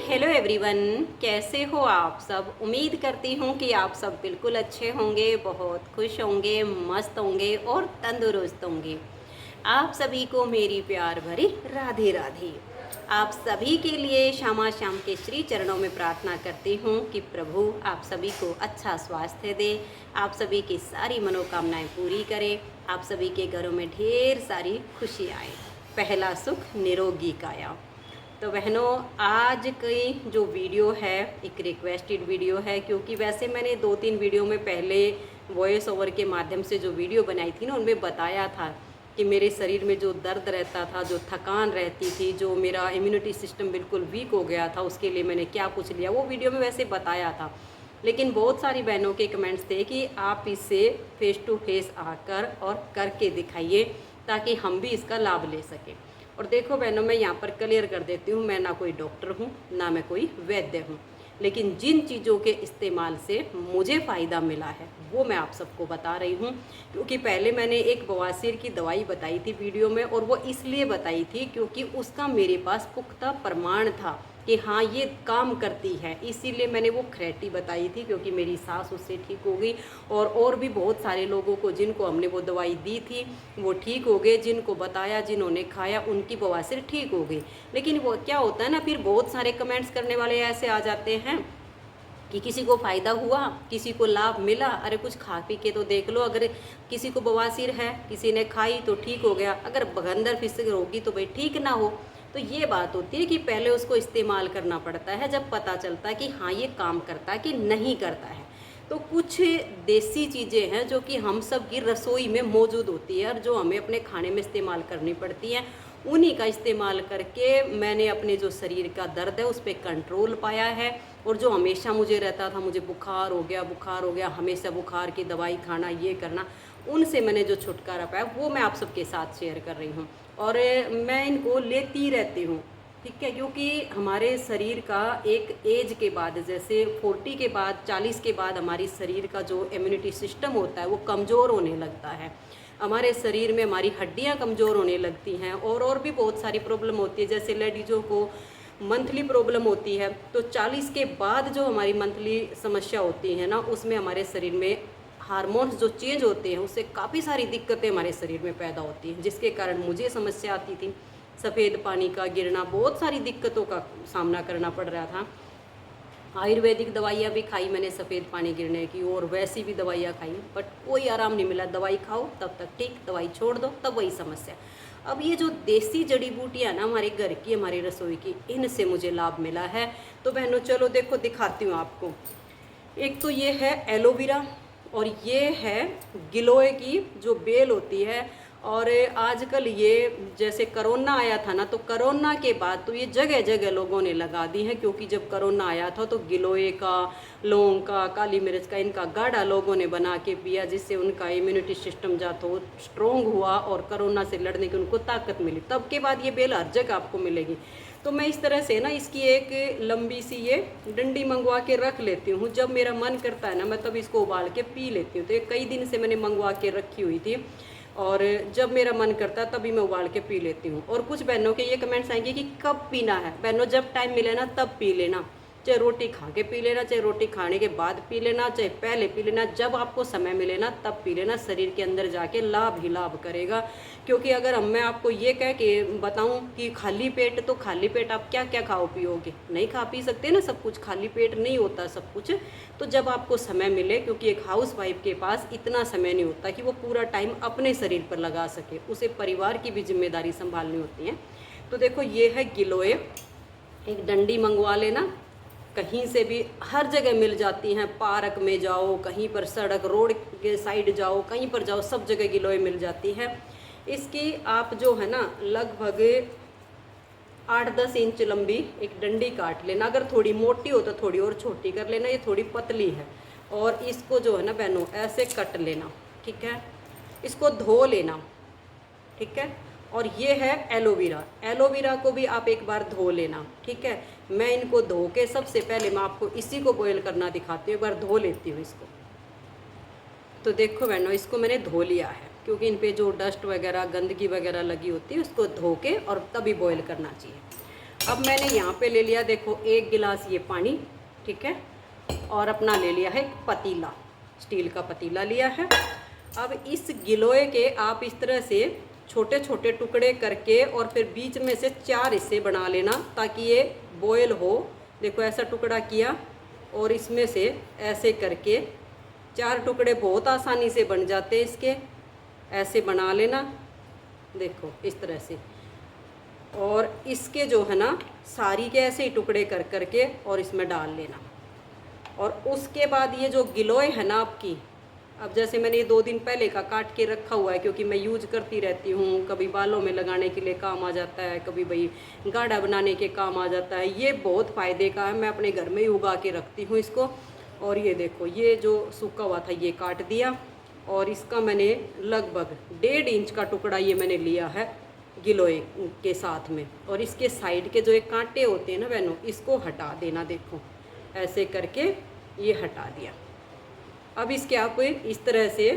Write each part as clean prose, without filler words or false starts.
Hello everyone, कैसे हो आप सब। उम्मीद करती हूँ कि आप सब बिल्कुल अच्छे होंगे, बहुत खुश होंगे, मस्त होंगे और तंदुरुस्त होंगे। आप सभी को मेरी प्यार भरी राधे राधे। आप सभी के लिए शामा शाम के श्री चरणों में प्रार्थना करती हूँ कि प्रभु आप सभी को अच्छा स्वास्थ्य दे, आप सभी की सारी मनोकामनाएं पूरी करे, आप सभी के घरों में ढेर सारी खुशी आए। पहला सुख निरोगी काया। तो बहनों, आज की जो वीडियो है एक रिक्वेस्टेड वीडियो है, क्योंकि वैसे मैंने 2-3 वीडियो में पहले वॉइस ओवर के माध्यम से जो वीडियो बनाई थी ना, उनमें बताया था कि मेरे शरीर में जो दर्द रहता था, जो थकान रहती थी, जो मेरा इम्यूनिटी सिस्टम बिल्कुल वीक हो गया था, उसके लिए मैंने क्या कुछ लिया, वो वीडियो में वैसे बताया था। लेकिन बहुत सारी बहनों के कमेंट्स थे कि आप इससे फेस टू फेस आकर और करके दिखाइए ताकि हम भी इसका लाभ ले सकें। और देखो बहनों, मैं यहाँ पर क्लियर कर देती हूँ, मैं ना कोई डॉक्टर हूँ ना मैं कोई वैद्य हूँ, लेकिन जिन चीज़ों के इस्तेमाल से मुझे फ़ायदा मिला है वो मैं आप सबको बता रही हूँ। क्योंकि पहले मैंने एक बवासीर की दवाई बताई थी वीडियो में, और वो इसलिए बताई थी क्योंकि उसका मेरे पास पुख्ता प्रमाण था कि हाँ ये काम करती है, इसीलिए मैंने वो खरेटी बताई थी, क्योंकि मेरी सास उससे ठीक हो गई। और भी बहुत सारे लोगों को जिनको हमने वो दवाई दी थी वो ठीक हो गए, जिनको बताया, जिन्होंने खाया, उनकी बवासीर ठीक हो गई। लेकिन वो क्या होता है ना, फिर बहुत सारे कमेंट्स करने वाले ऐसे आ जाते हैं कि किसी को फ़ायदा हुआ, किसी को लाभ मिला, अरे कुछ खा पी के तो देख लो। अगर किसी को बवासीर है, किसी ने खाई तो ठीक हो गया, अगर भगंदर फिसर होगी तो भाई ठीक ना हो। तो ये बात होती है कि पहले उसको इस्तेमाल करना पड़ता है, जब पता चलता है कि हाँ ये काम करता है कि नहीं करता है। तो कुछ देसी चीज़ें हैं जो कि हम सब की रसोई में मौजूद होती है और जो हमें अपने खाने में इस्तेमाल करनी पड़ती हैं। उन्हीं का इस्तेमाल करके मैंने अपने जो शरीर का दर्द है उस पर कंट्रोल पाया है। और जो हमेशा मुझे रहता था, मुझे बुखार हो गया, हमेशा बुखार की दवाई खाना, ये करना, उनसे मैंने जो छुटकारा पाया वो मैं आप सबके साथ शेयर कर रही हूँ। और मैं इनको लेती रहती हूँ, ठीक है। क्योंकि हमारे शरीर का एक एज के बाद, जैसे 40 के बाद, 40 के बाद हमारी शरीर का जो इम्यूनिटी सिस्टम होता है वो कमज़ोर होने लगता है। हमारे शरीर में हमारी हड्डियां कमज़ोर होने लगती हैं, और भी बहुत सारी प्रॉब्लम होती है। जैसे लेडीज़ों को मंथली प्रॉब्लम होती है, तो 40 के बाद जो हमारी मंथली समस्या होती है ना, उसमें हमारे शरीर में हार्मोन्स जो चेंज होते हैं उससे काफ़ी सारी दिक्कतें हमारे शरीर में पैदा होती हैं, जिसके कारण मुझे समस्या आती थी। सफ़ेद पानी का गिरना, बहुत सारी दिक्कतों का सामना करना पड़ रहा था। आयुर्वेदिक दवाइयाँ भी खाई मैंने सफ़ेद पानी गिरने की, और वैसी भी दवाइयाँ खाई, बट कोई आराम नहीं मिला। दवाई खाओ तब तक ठीक, दवाई छोड़ दो तब वही समस्या। अब ये जो देसी जड़ी बूटियाँ ना हमारे घर की, हमारी रसोई की, इनसे मुझे लाभ मिला है। तो बहनों चलो देखो, दिखाती हूँ आपको। एक तो ये है एलोवेरा, और ये है गिलोय की जो बेल होती है। और आजकल ये जैसे करोना आया था ना, तो करोना के बाद तो ये जगह जगह लोगों ने लगा दी है। क्योंकि जब करोना आया था तो गिलोय का, लौंग का, काली मिर्च का, इनका गाढ़ा लोगों ने बना के पिया, जिससे उनका इम्यूनिटी सिस्टम जा तो स्ट्रोंग हुआ और करोना से लड़ने की उनको ताकत मिली। तब के बाद ये बेल हर जगह आपको मिलेगी। तो मैं इस तरह से ना इसकी एक लंबी सी ये डंडी मंगवा के रख लेती हूँ। जब मेरा मन करता है ना, मैं तब इसको उबाल के पी लेती हूँ। तो ये कई दिन से मैंने मंगवा के रखी हुई थी, और जब मेरा मन करता है तभी मैं उबाल के पी लेती हूँ। और कुछ बहनों के ये कमेंट्स आएंगे कि कब पीना है। बहनों, जब टाइम मिले ना तब पी लेना, चाहे रोटी खा के पी लेना, चाहे रोटी खाने के बाद पी लेना, चाहे पहले पी लेना, जब आपको समय मिले ना तब पी लेना। शरीर के अंदर जाके लाभ ही लाभ करेगा। क्योंकि अगर मैं आपको ये कह के बताऊं कि खाली पेट, तो खाली पेट आप क्या क्या खाओ पियोगे, नहीं खा पी सकते ना सब कुछ, खाली पेट नहीं होता सब कुछ। तो जब आपको समय मिले, क्योंकि एक हाउस वाइफ के पास इतना समय नहीं होता कि वो पूरा टाइम अपने शरीर पर लगा सके, उसे परिवार की भी जिम्मेदारी संभालनी होती है। तो देखो ये है गिलोय, एक डंडी मंगवा लेना, कहीं से भी, हर जगह मिल जाती हैं। पार्क में जाओ, कहीं पर सड़क रोड के साइड जाओ, कहीं पर जाओ, सब जगह गिलोय मिल जाती है। इसकी आप जो है ना लगभग 8-10 इंच लंबी एक डंडी काट लेना। अगर थोड़ी मोटी हो तो थोड़ी और छोटी कर लेना, ये थोड़ी पतली है। और इसको जो है ना बहनों ऐसे कट लेना, ठीक है। इसको धो लेना, ठीक है। और ये है एलोवेरा, एलोवेरा को भी आप एक बार धो लेना, ठीक है। मैं इनको धो के, सबसे पहले मैं आपको इसी को बॉईल करना दिखाती हूँ, एक बार धो लेती हूँ इसको। तो देखो बहनों, इसको मैंने धो लिया है, क्योंकि इन पे जो डस्ट वगैरह, गंदगी वगैरह लगी होती है उसको धो के और तभी बॉईल करना चाहिए। अब मैंने यहाँ पे ले लिया, देखो 1 गिलास ये पानी, ठीक है, और अपना ले लिया है एक पतीला, स्टील का पतीला लिया है। अब इस गिलोय के आप इस तरह से छोटे छोटे टुकड़े करके और फिर बीच में से 4 हिस्से बना लेना ताकि ये बॉयल हो। देखो ऐसा टुकड़ा किया और इसमें से ऐसे करके 4 टुकड़े बहुत आसानी से बन जाते हैं इसके, ऐसे बना लेना, देखो इस तरह से। और इसके जो है ना सारी के ऐसे ही टुकड़े कर करके और इसमें डाल लेना। और उसके बाद ये जो गिलोय है ना आपकी, अब जैसे मैंने ये 2 दिन पहले का काट के रखा हुआ है क्योंकि मैं यूज करती रहती हूँ, कभी बालों में लगाने के लिए काम आ जाता है, कभी भाई गाढ़ा बनाने के काम आ जाता है। ये बहुत फ़ायदे का है, मैं अपने घर में ही उगा के रखती हूँ इसको। और ये देखो ये जो सूखा हुआ था ये काट दिया और इसका मैंने लगभग 1.5 इंच का टुकड़ा ये मैंने लिया है गिलोय के साथ में। और इसके साइड के जो एक कांटे होते हैं ना बहनों, इसको हटा देना, देखो ऐसे करके ये हटा दिया। अब इसके आप इस तरह से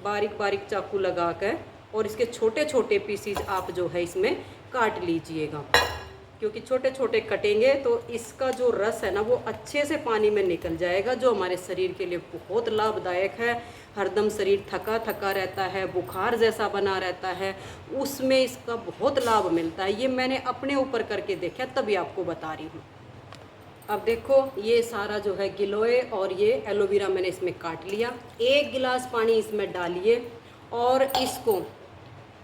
बारीक बारीक चाकू लगा कर और इसके छोटे छोटे पीसीज आप जो है इसमें काट लीजिएगा, क्योंकि छोटे छोटे कटेंगे तो इसका जो रस है ना वो अच्छे से पानी में निकल जाएगा, जो हमारे शरीर के लिए बहुत लाभदायक है। हरदम शरीर थका थका रहता है, बुखार जैसा बना रहता है, उसमें इसका बहुत लाभ मिलता है। ये मैंने अपने ऊपर करके देखा तभी आपको बता रही हूँ। अब देखो ये सारा जो है गिलोय और ये एलोवेरा मैंने इसमें काट लिया। 1 गिलास पानी इसमें डालिए और इसको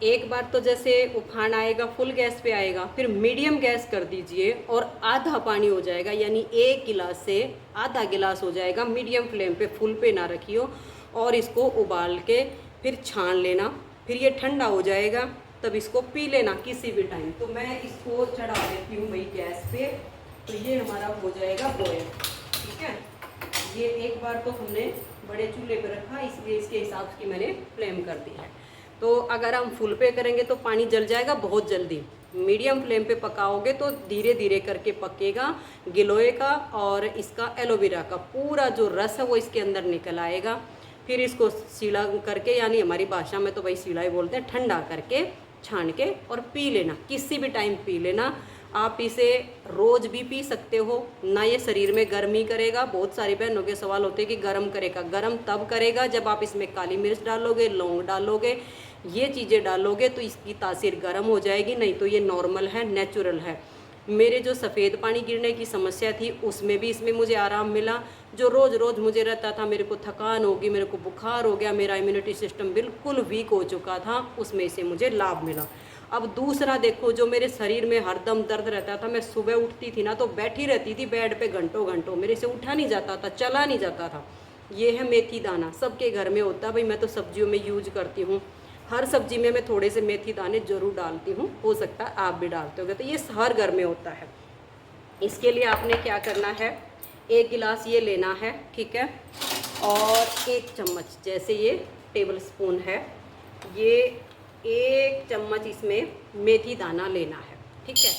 एक बार तो जैसे उफान आएगा फुल गैस पे आएगा, फिर मीडियम गैस कर दीजिए और आधा पानी हो जाएगा, यानी 1 गिलास से आधा गिलास हो जाएगा। मीडियम फ्लेम पे, फुल पे ना रखियो। और इसको उबाल के फिर छान लेना, फिर ये ठंडा हो जाएगा तब इसको पी लेना किसी भी टाइम। तो मैं इसको चढ़ा देती हूँ भाई गैस पे, तो ये हमारा हो जाएगा बॉयल, ठीक है। ये एक बार तो हमने बड़े चूल्हे पे रखा, इसलिए इसके हिसाब की मैंने फ्लेम कर दी है। तो अगर हम फुल पे करेंगे तो पानी जल जाएगा बहुत जल्दी। मीडियम फ्लेम पे पकाओगे तो धीरे धीरे करके पकेगा गिलोय का और इसका एलोवेरा का पूरा जो रस है वो इसके अंदर निकल आएगा। फिर इसको सीला करके, यानी हमारी भाषा में तो भाई सीला ही बोलते हैं, ठंडा करके छान के और पी लेना, किसी भी टाइम पी लेना। आप इसे रोज़ भी पी सकते हो ना, ये शरीर में गर्मी करेगा। बहुत सारी बहनों के सवाल होते हैं कि गर्म करेगा, गर्म तब करेगा जब आप इसमें काली मिर्च डालोगे, लौंग डालोगे, ये चीज़ें डालोगे तो इसकी तासीर गर्म हो जाएगी, नहीं तो ये नॉर्मल है, नेचुरल है। मेरे जो सफ़ेद पानी गिरने की समस्या थी उसमें भी इसमें मुझे आराम मिला। जो रोज़ रोज़ मुझे रहता था, मेरे को थकान होगी, मेरे को बुखार हो गया, मेरा इम्यूनिटी सिस्टम बिल्कुल वीक हो चुका था, उसमें से मुझे लाभ मिला। अब दूसरा देखो, जो मेरे शरीर में हरदम दर्द रहता था, मैं सुबह उठती थी ना तो बैठी रहती थी बेड पे घंटों घंटों, मेरे से उठा नहीं जाता था, चला नहीं जाता था। ये है मेथी दाना, सबके घर में होता है भाई, मैं तो सब्जियों में यूज करती हूँ। हर सब्जी में मैं थोड़े से मेथी दाने ज़रूर डालती हूँ, हो सकता है आप भी डालते होगे, तो ये हर घर में होता है। इसके लिए आपने क्या करना है, 1 गिलास ये लेना है, ठीक है, और 1 चम्मच, जैसे ये टेबल स्पून है, ये 1 चम्मच इसमें मेथी दाना लेना है, ठीक है।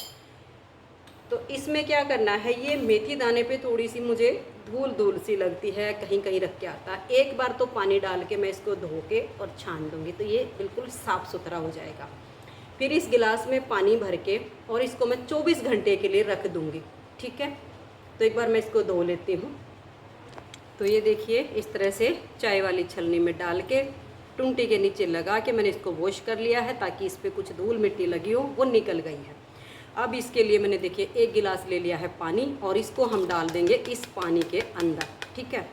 तो इसमें क्या करना है, ये मेथी दाने पे थोड़ी सी मुझे धूल धूल सी लगती है, कहीं कहीं रख के आता है। एक बार तो पानी डाल के मैं इसको धो के और छान दूँगी तो ये बिल्कुल साफ़ सुथरा हो जाएगा। फिर इस गिलास में पानी भर के और इसको मैं 24 घंटे के लिए रख दूँगी, ठीक है। तो एक बार मैं इसको धो लेती हूँ। तो ये देखिए इस तरह से चाय वाली छलनी में डाल के टुंटी के नीचे लगा के मैंने इसको वॉश कर लिया है, ताकि इस पर कुछ धूल मिट्टी लगी हो वो निकल गई है। अब इसके लिए मैंने देखिए 1 गिलास ले लिया है पानी और इसको हम डाल देंगे इस पानी के अंदर, ठीक है।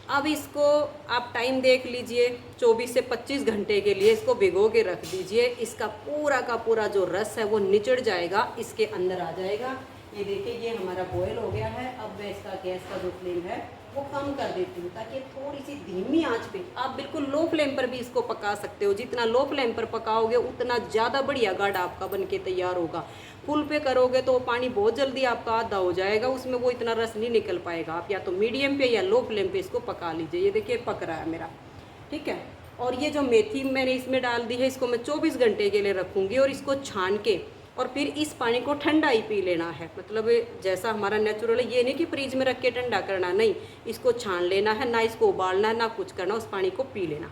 अब इसको आप टाइम देख लीजिए, 24 से 25 घंटे के लिए इसको भिगो के रख दीजिए। इसका पूरा का पूरा जो रस है वो निचड़ जाएगा, इसके अंदर आ जाएगा। ये देखिए ये हमारा बॉयल हो गया है। अब मैं इसका गैस का जो फ्लेम है वो कम कर देती हूँ, ताकि थोड़ी सी धीमी आंच पे, आप बिल्कुल लो फ्लेम पर भी इसको पका सकते हो। जितना लो फ्लेम पर पकाओगे उतना ज़्यादा बढ़िया गाढ़ा आपका बन के तैयार होगा। फुल पे करोगे तो पानी बहुत जल्दी आपका आधा हो जाएगा, उसमें वो इतना रस नहीं निकल पाएगा। आप या तो मीडियम पे या लो फ्लेम पे इसको पका लीजिए। ये देखिए पक रहा है मेरा, ठीक है। और ये जो मेथी मैंने इसमें डाल दी है, इसको मैं 24 घंटे के लिए रखूँगी और इसको छान के और फिर इस पानी को ठंडा ही पी लेना है। मतलब जैसा हमारा नेचुरल है, ये नहीं कि फ्रिज में रख के ठंडा करना, नहीं, इसको छान लेना है, ना इसको उबालना है ना कुछ करना, उस पानी को पी लेना।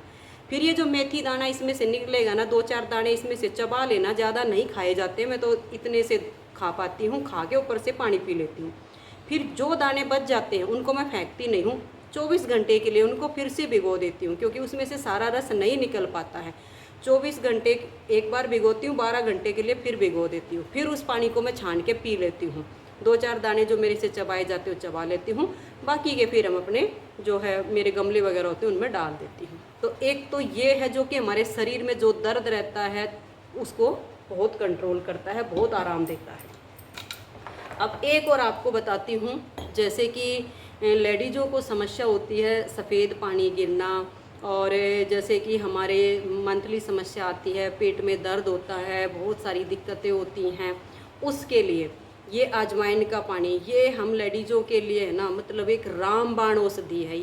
फिर ये जो मेथी दाना इसमें से निकलेगा ना, 2-4 दाने इसमें से चबा लेना, ज़्यादा नहीं खाए जाते, मैं तो इतने से खा पाती हूँ, खा के ऊपर से पानी पी लेती हूँ। फिर जो दाने बच जाते हैं उनको मैं फेंकती नहीं हूँ, 24 घंटे के लिए उनको फिर से भिगो देती हूँ, क्योंकि उसमें से सारा रस नहीं निकल पाता है। 24 घंटे एक बार भिगोती हूँ, 12 घंटे के लिए फिर भिगो देती हूँ, फिर उस पानी को मैं छान के पी लेती हूँ। 2-4 दाने जो मेरे से चबाए जाते हैं चबा लेती हूँ, बाकी के फिर हम अपने जो है मेरे गमले वगैरह होते हैं उनमें डाल देती हूँ। तो एक तो ये है जो कि हमारे शरीर में जो दर्द रहता है उसको बहुत कंट्रोल करता है, बहुत आराम देता है। अब एक और आपको बताती हूँ, जैसे कि लेडीज़ों को समस्या होती है सफ़ेद पानी गिरना, और जैसे कि हमारे मंथली समस्या आती है, पेट में दर्द होता है, बहुत सारी दिक्कतें होती हैं, उसके लिए ये अजवाइन का पानी, ये हम लेडीज़ों के लिए है ना, मतलब एक रामबाण औषधि है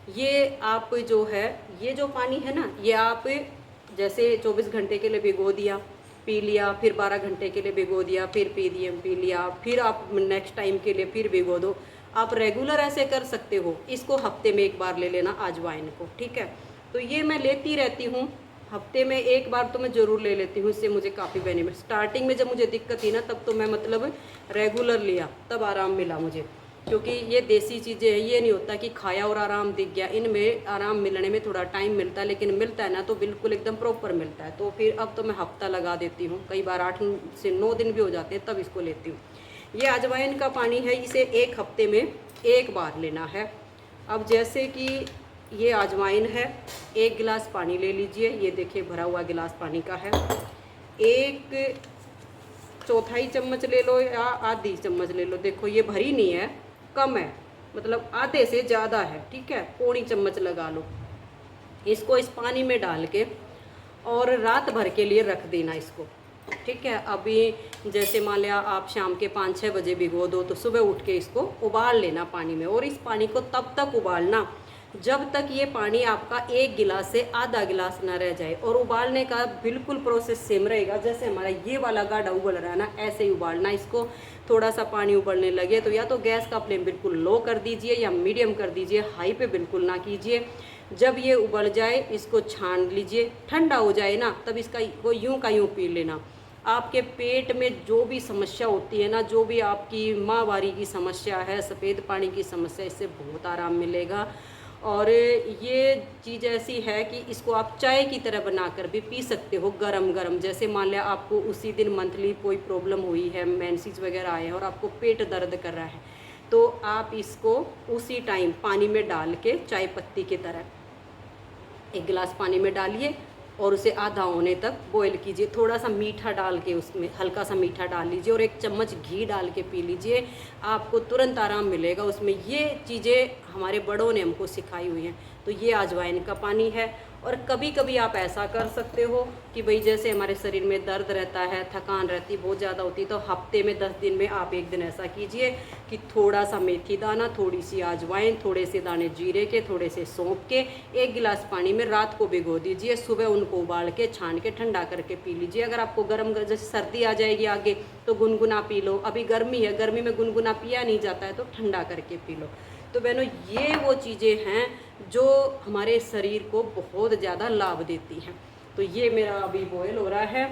ये आप जो है, ये जो पानी है ना, ये आप जैसे 24 घंटे के लिए भिगो दिया, पी लिया, फिर 12 घंटे के लिए भिगो दिया, फिर पी लिया, फिर आप नेक्स्ट टाइम के लिए फिर भिगो दो। आप रेगुलर ऐसे कर सकते हो। इसको हफ्ते में एक बार ले लेना अजवाइन को, ठीक है। तो ये मैं लेती रहती हूँ, हफ्ते में एक बार तो मैं ज़रूर ले लेती हूँ, इससे मुझे काफ़ी बेनिफिट। स्टार्टिंग में जब मुझे दिक्कत थी ना, तब तो मैं मतलब रेगुलर लिया, तब आराम मिला मुझे, क्योंकि ये देसी चीज़ें हैं। ये नहीं होता कि खाया और आराम दिख गया, इनमें आराम मिलने में थोड़ा टाइम मिलता है, लेकिन मिलता है ना तो बिल्कुल एकदम प्रॉपर मिलता है। तो फिर अब तो मैं हफ्ता लगा देती हूँ, कई बार 8 से 9 दिन भी हो जाते हैं, तब इसको लेती हूँ। ये अजवाइन का पानी है, इसे एक हफ्ते में एक बार लेना है। अब जैसे कि ये अजवाइन है, 1 गिलास पानी ले लीजिए, ये देखिए भरा हुआ गिलास पानी का है। 1 चौथाई चम्मच ले लो या आधी चम्मच ले लो, देखो ये भरी नहीं है, कम है, मतलब आधे से ज़्यादा है, ठीक है, पौनी चम्मच लगा लो। इसको इस पानी में डाल के और रात भर के लिए रख देना इसको, ठीक है। अभी जैसे मान लिया आप शाम के 5-6 बजे भिगो दो, तो सुबह उठ के इसको उबाल लेना पानी में, और इस पानी को तब तक उबालना जब तक ये पानी आपका 1 गिलास से आधा गिलास ना रह जाए। और उबालने का बिल्कुल प्रोसेस सेम रहेगा, जैसे हमारा ये वाला गाढ़ा उबल रहा है ना, ऐसे ही उबालना इसको। थोड़ा सा पानी उबलने लगे तो या तो गैस का फ्लेम बिल्कुल लो कर दीजिए या मीडियम कर दीजिए, हाई पे बिल्कुल ना कीजिए। जब ये उबल जाए इसको छान लीजिए, ठंडा हो जाए ना, तब इसका वो यूं का यूं पी लेना। आपके पेट में जो भी समस्या होती है ना, जो भी आपकी माहवारी की समस्या है, सफ़ेद पानी की समस्या, इससे बहुत आराम मिलेगा। और ये चीज़ ऐसी है कि इसको आप चाय की तरह बनाकर भी पी सकते हो, गरम गरम। जैसे मान लिया आपको उसी दिन मंथली कोई प्रॉब्लम हुई है, मेंसेस वगैरह आए हैं और आपको पेट दर्द कर रहा है, तो आप इसको उसी टाइम पानी में डाल के चाय पत्ती की तरह 1 गिलास पानी में डालिए और उसे आधा होने तक बॉईल कीजिए। थोड़ा सा मीठा डाल के, उसमें हल्का सा मीठा डाल लीजिए और 1 चम्मच घी डाल के पी लीजिए, आपको तुरंत आराम मिलेगा उसमें। ये चीज़ें हमारे बड़ों ने हमको सिखाई हुई हैं। तो ये अजवाइन का पानी है। और कभी कभी आप ऐसा कर सकते हो कि भाई जैसे हमारे शरीर में दर्द रहता है, थकान रहती बहुत ज़्यादा होती है, तो हफ्ते में 10 दिन में आप 1 दिन ऐसा कीजिए कि थोड़ा सा मेथी दाना, थोड़ी सी अजवाइन, थोड़े से दाने जीरे के, थोड़े से सौंफ के 1 गिलास पानी में रात को भिगो दीजिए, सुबह उनको उबाल के छान के ठंडा करके पी लीजिए। अगर आपको गर्म, जैसे सर्दी आ जाएगी आगे, तो गुनगुना पी लो। अभी गर्मी है, गर्मी में गुनगुना पिया नहीं जाता है, तो ठंडा करके पी लो। तो बहनों, ये वो चीज़ें हैं जो हमारे शरीर को बहुत ज़्यादा लाभ देती हैं। तो ये मेरा अभी बॉयल हो रहा है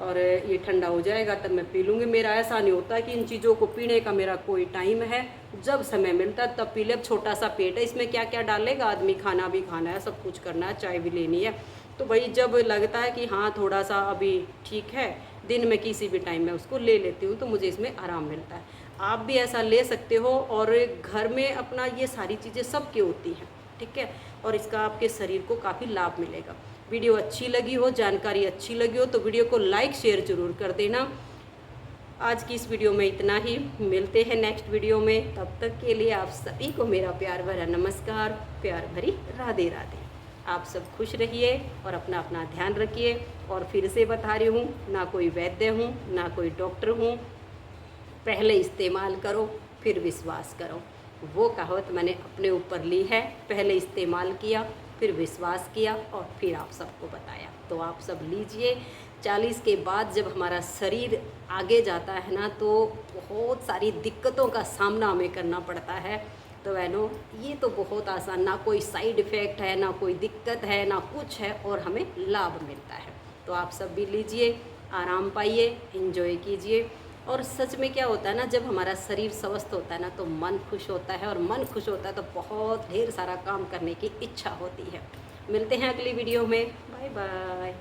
और ये ठंडा हो जाएगा तब मैं पी लूँगी। मेरा ऐसा नहीं होता कि इन चीज़ों को पीने का मेरा कोई टाइम है, जब समय मिलता है तब पी ले। अब छोटा सा पेट है, इसमें क्या क्या डालेगा आदमी, खाना भी खाना है, सब कुछ करना है, चाय भी लेनी है, तो भाई जब लगता है कि हाँ थोड़ा सा अभी ठीक है, दिन में किसी भी टाइम में उसको ले लेती हूँ, तो मुझे इसमें आराम मिलता है। आप भी ऐसा ले सकते हो और घर में अपना ये सारी चीज़ें सबकी होती हैं, ठीक है, और इसका आपके शरीर को काफ़ी लाभ मिलेगा। वीडियो अच्छी लगी हो, जानकारी अच्छी लगी हो, तो वीडियो को लाइक शेयर ज़रूर कर देना। आज की इस वीडियो में इतना ही, मिलते हैं नेक्स्ट वीडियो में। तब तक के लिए आप सभी को मेरा प्यार भरा नमस्कार, प्यार भरी राधे राधे। आप सब खुश रहिए और अपना अपना ध्यान रखिए। और फिर से बता रही हूँ, ना कोई वैद्य हूँ, ना कोई डॉक्टर हूँ। पहले इस्तेमाल करो फिर विश्वास करो, वो कहावत मैंने अपने ऊपर ली है। पहले इस्तेमाल किया, फिर विश्वास किया और फिर आप सबको बताया। तो आप सब लीजिए। 40 के बाद जब हमारा शरीर आगे जाता है ना, तो बहुत सारी दिक्कतों का सामना हमें करना पड़ता है। तो बहनों, ये तो बहुत आसान, ना कोई साइड इफ़ेक्ट है, ना कोई दिक्कत है, ना कुछ है, और हमें लाभ मिलता है। तो आप सब भी लीजिए, आराम पाइए, एंजॉय कीजिए। और सच में क्या होता है ना, जब हमारा शरीर स्वस्थ होता है ना तो मन खुश होता है, और मन खुश होता है तो बहुत ढेर सारा काम करने की इच्छा होती है। मिलते हैं अगली वीडियो में। Bye bye.